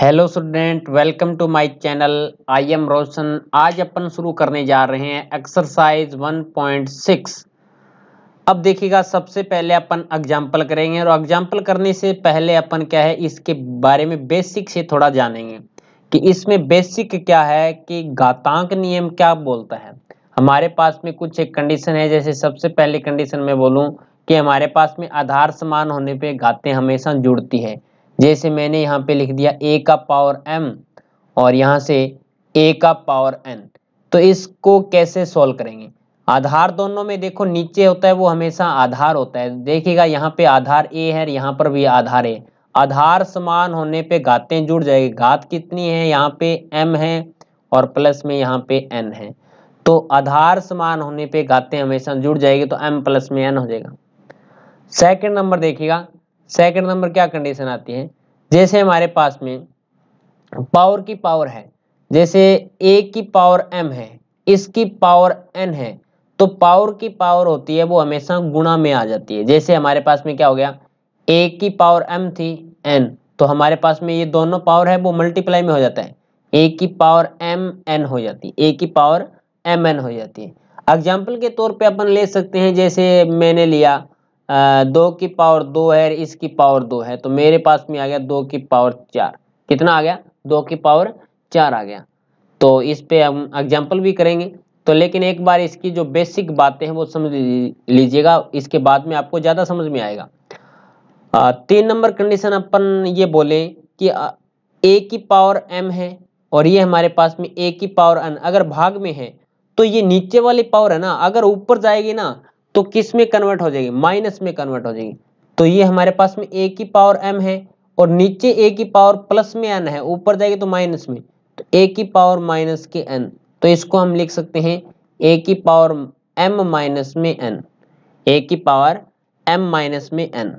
Hello student, welcome to my channel. I am Roshan. आज अपन शुरू करने जा रहे हैं एक्सरसाइज 1.6। अब देखिएगा, सबसे पहले अपन एग्जाम्पल करेंगे और एग्जाम्पल करने से पहले अपन क्या है इसके बारे में बेसिक से थोड़ा जानेंगे कि इसमें बेसिक क्या है कि घातांक नियम क्या बोलता है। हमारे पास में कुछ एक कंडीशन है, जैसे सबसे पहले कंडीशन में बोलूं कि हमारे पास में आधार समान होने पे घातें हमेशा जुड़ती है। जैसे मैंने यहाँ पे लिख दिया a का पावर m और यहाँ से a का पावर n। तो इसको कैसे सॉल्व करेंगे? आधार दोनों में देखो नीचे होता है वो हमेशा आधार होता है। देखिएगा यहाँ पे आधार a है, यहाँ पर भी आधार है। आधार समान होने पे घातें जुड़ जाएगी। घात कितनी है? यहाँ पे m है और प्लस में यहाँ पे n है। तो आधार समान होने पे घातें हमेशा जुड़ जाएगी, तो m प्लस में n हो जाएगा। सेकंड नंबर देखिएगा, सेकंड नंबर क्या कंडीशन आती है? जैसे हमारे पास में पावर की पावर है, जैसे a की पावर m है, इसकी पावर n है, तो पावर की पावर होती है वो हमेशा गुणा में आ जाती है। जैसे हमारे पास में क्या हो गया, a की पावर m थी n, तो हमारे पास में ये दोनों पावर है वो मल्टीप्लाई में हो जाता है, a की पावर m n हो जाती है, a की पावर m n हो जाती है। एग्जाम्पल के तौर पे अपन ले सकते हैं, जैसे मैंने लिया 2 की पावर 2 है, इसकी पावर 2 है, तो मेरे पास में आ गया 2 की पावर 4। कितना आ गया? 2 की पावर 4 आ गया। तो इस पे हम एग्जाम्पल भी करेंगे, तो लेकिन एक बार इसकी जो बेसिक बातें हैं वो समझ लीजिएगा, इसके बाद में आपको ज़्यादा समझ में आएगा। 3 नंबर कंडीशन अपन ये बोले कि a की पावर m है और ये हमारे पास में a की पावर n अगर भाग में है, तो ये नीचे वाली पावर है ना, अगर ऊपर जाएगी ना तो किस में कन्वर्ट हो जाएगी? माइनस में कन्वर्ट हो जाएगी। तो ये हमारे पास में a की पावर m है और नीचे a की पावर प्लस में n है, ऊपर जाएगी तो माइनस में, तो a की पावर माइनस के n। तो इसको हम लिख सकते हैं a की पावर m माइनस में n, a की पावर m माइनस में n।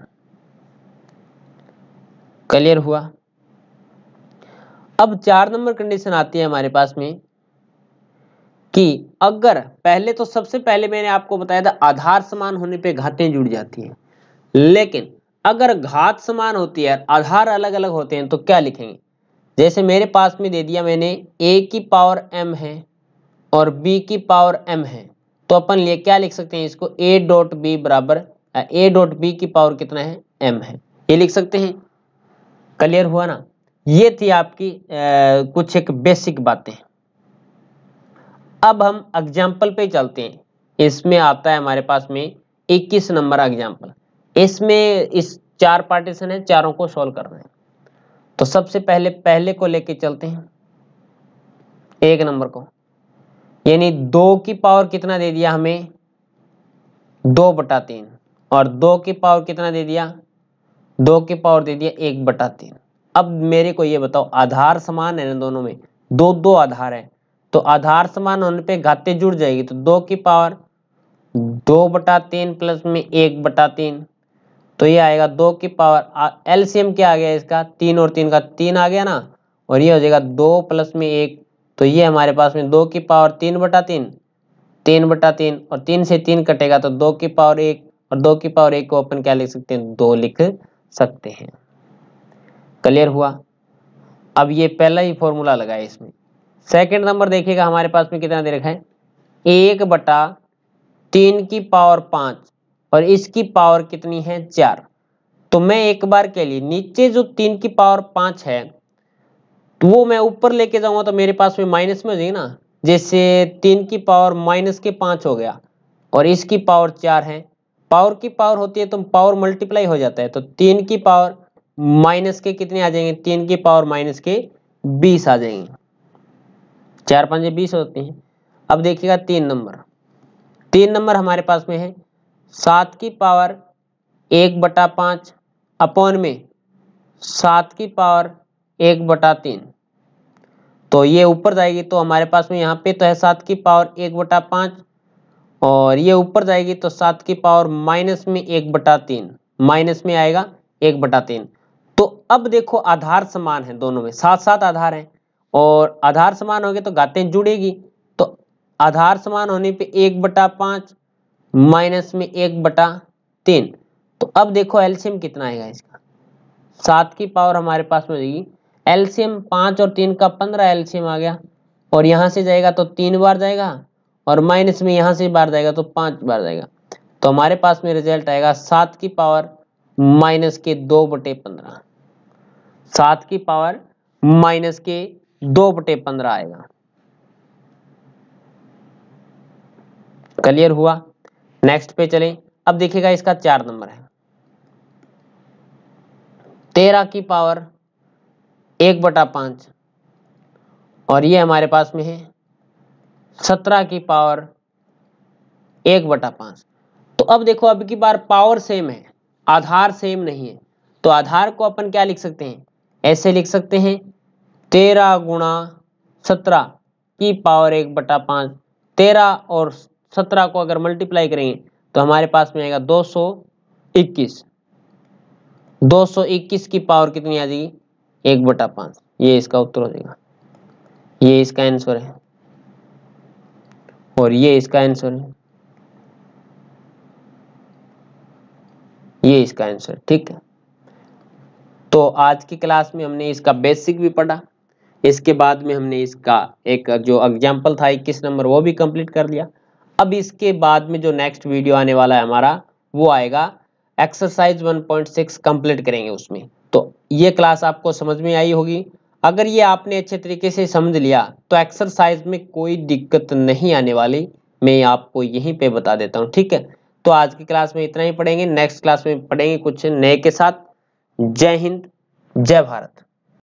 क्लियर हुआ? अब 4 नंबर कंडीशन आती है हमारे पास में कि अगर पहले तो सबसे पहले मैंने आपको बताया था आधार समान होने पे घातें जुड़ जाती हैं, लेकिन अगर घात समान होती है आधार अलग अलग होते हैं तो क्या लिखेंगे? जैसे मेरे पास में दे दिया मैंने a की पावर m है और b की पावर m है, तो अपन लिए क्या लिख सकते हैं इसको? a डॉट b बराबर a डॉट b की पावर कितना है? m है, ये लिख सकते हैं। क्लियर हुआ ना? ये थी आपकी कुछ एक बेसिक बातें। अब हम एग्जाम्पल पे चलते हैं। इसमें आता है हमारे पास में 21 नंबर एग्जाम्पल। इसमें इस 4 पार्टीशन है, चारों को सॉल्व करना है। तो सबसे पहले पहले को लेके चलते हैं, 1 नंबर को, यानी 2 की पावर कितना दे दिया हमें? 2/3। और 2 की पावर कितना दे दिया? 2 की पावर दे दिया 1/3। अब मेरे को ये बताओ, आधार समान है ना दोनों में, दो दो आधार है, तो आधार समान होने पे घातें जुड़ जाएगी। तो 2 की पावर 2/3 प्लस में 1/3, तो ये आएगा 2 की पावर एलसीएम क्या आ गया इसका? 3 और 3 का 3 आ गया ना, और ये हो जाएगा 2 प्लस में 1, तो ये हमारे पास में 2 की पावर 3/3, 3/3 और 3 से 3 कटेगा तो 2 की पावर 1, और 2 की पावर 1 को अपन क्या लिख सकते हैं? 2 लिख सकते हैं। क्लियर हुआ? अब ये पहला ही फॉर्मूला लगा है इसमें। सेकंड नंबर देखिएगा, हमारे पास में कितना दे रखा है? 1/3 की पावर 5 और इसकी पावर कितनी है? 4। तो मैं एक बार के लिए नीचे जो 3 की पावर 5 है तो वो मैं ऊपर लेके जाऊंगा तो मेरे पास में माइनस में हो जाएगी ना। जैसे 3 की पावर माइनस के 5 हो गया और इसकी पावर 4 है। पावर की पावर होती है तो पावर मल्टीप्लाई हो जाता है, तो 3 की पावर माइनस के कितने आ जाएंगे? 3 की पावर माइनस के 20 आ जाएंगे। 4 5 20 होते हैं। अब देखिएगा 3 नंबर, 3 नंबर हमारे पास में है 7 की पावर 1/5 अपॉन में 7 की पावर 1/3, तो ये ऊपर जाएगी तो हमारे पास में यहाँ पे तो है 7 की पावर 1/5 और ये ऊपर जाएगी तो 7 की पावर माइनस में 1/3, माइनस में आएगा 1/3। तो अब देखो आधार समान है दोनों में, साथ साथ आधार है और आधार समान हो गए तो घातें जुड़ेगी। तो आधार समान होने पे 1/5 माइनस में 1/3, तो अब देखो एलसीएम कितना आएगा इसका? 7 की पावर हमारे पास में हो जाएगी एलसीएम 5 और 3 का 15 एलसीएम आ गया, और यहां से जाएगा तो 3 बार जाएगा, और माइनस में यहां से बार जाएगा तो 5 बार जाएगा। तो हमारे पास में रिजल्ट आएगा 7 की पावर माइनस के 2/15, 7 की पावर माइनस के 2/15 आएगा। क्लियर हुआ? नेक्स्ट पे चले। अब देखिएगा इसका 4 नंबर है, 13 की पावर 1/5, और ये हमारे पास में है 17 की पावर 1/5। तो अब देखो, अब की बार पावर सेम है, आधार सेम नहीं है, तो आधार को अपन क्या लिख सकते हैं, ऐसे लिख सकते हैं 13 गुणा 17 की पावर 1/5। 13 और 17 को अगर मल्टीप्लाई करेंगे तो हमारे पास में आएगा 221। 221 की पावर कितनी आ जाएगी, 1/5। ये इसका उत्तर हो जाएगा, ये इसका आंसर है, और ये इसका आंसर है, ये इसका आंसर। ठीक है, तो आज की क्लास में हमने इसका बेसिक भी पढ़ा, इसके बाद में हमने इसका एक जो एग्जाम्पल था 21 नंबर वो भी कंप्लीट कर लिया। अब इसके बाद में जो नेक्स्ट वीडियो आने वाला है हमारा, वो आएगा एक्सरसाइज 1.6 कंप्लीट करेंगे उसमें। तो ये क्लास आपको समझ में आई होगी। अगर ये आपने अच्छे तरीके से समझ लिया तो एक्सरसाइज में कोई दिक्कत नहीं आने वाली, मैं आपको यहीं पे बता देता हूँ। ठीक है, तो आज की क्लास में इतना ही पढ़ेंगे, नेक्स्ट क्लास में पढ़ेंगे कुछ नए के साथ। जय हिंद, जय भारत।